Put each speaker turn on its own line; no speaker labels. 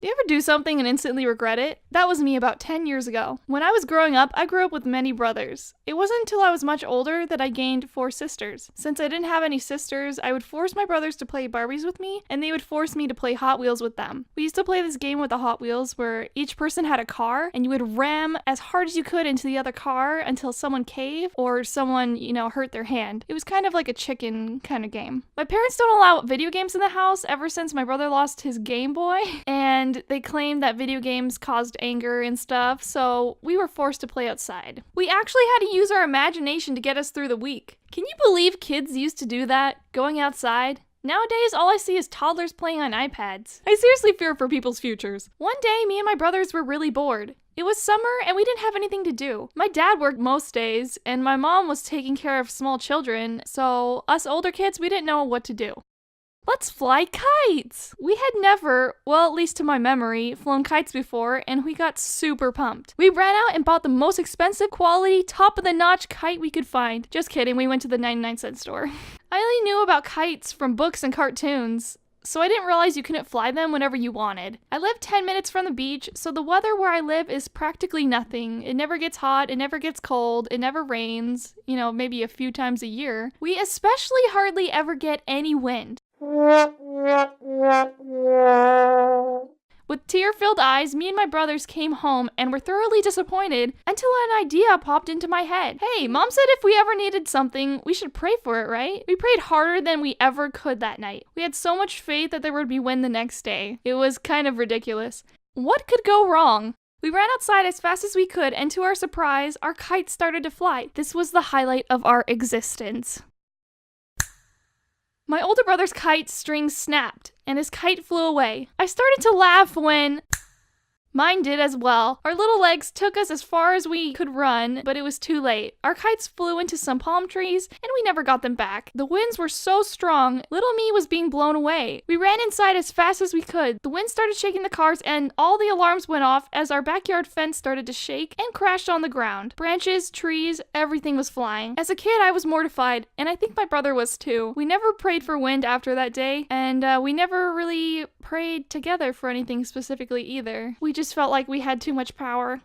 Do you ever do something and instantly regret it? That was me about 10 years ago. When I was growing up, I grew up with many brothers. It wasn't until I was much older that I gained 4 sisters. Since I didn't have any sisters, I would force my brothers to play Barbies with me, and they would force me to play Hot Wheels with them. We used to play this game with the Hot Wheels where each person had a car, and you would ram as hard as you could into the other car until someone caved or someone, hurt their hand. It was kind of like a chicken kind of game. My parents don't allow video games in the house ever since my brother lost his Game Boy, and they claimed that video games caused anger and stuff, so we were forced to play outside. We actually had to use our imagination to get us through the week. Can you believe kids used to do that? Going outside? Nowadays, all I see is toddlers playing on iPads. I seriously fear for people's futures. One day, me and my brothers were really bored. It was summer and we didn't have anything to do. My dad worked most days and my mom was taking care of small children, so us older kids, we didn't know what to do. Let's fly kites! We had never, well at least to my memory, flown kites before, and we got super pumped. We ran out and bought the most expensive quality, top-of-the-notch kite we could find. Just kidding, we went to the 99-cent store. I only knew about kites from books and cartoons, so I didn't realize you couldn't fly them whenever you wanted. I live 10 minutes from the beach, so the weather where I live is practically nothing. It never gets hot, it never gets cold, it never rains, maybe a few times a year. We especially hardly ever get any wind. With tear-filled eyes, me and my brothers came home and were thoroughly disappointed until an idea popped into my head. Hey, Mom said if we ever needed something, we should pray for it, right? We prayed harder than we ever could that night. We had so much faith that there would be wind the next day. It was kind of ridiculous. What could go wrong? We ran outside as fast as we could, and to our surprise, our kite started to fly. This was the highlight of our existence. My older brother's kite string snapped, and his kite flew away. I started to laugh when mine did as well. Our little legs took us as far as we could run, but it was too late. Our kites flew into some palm trees, and we never got them back. The winds were so strong, little me was being blown away. We ran inside as fast as we could. The wind started shaking the cars, and all the alarms went off as our backyard fence started to shake and crashed on the ground. Branches, trees, everything was flying. As a kid, I was mortified, and I think my brother was too. We never prayed for wind after that day, and we never really prayed together for anything specifically either. We just felt like we had too much power.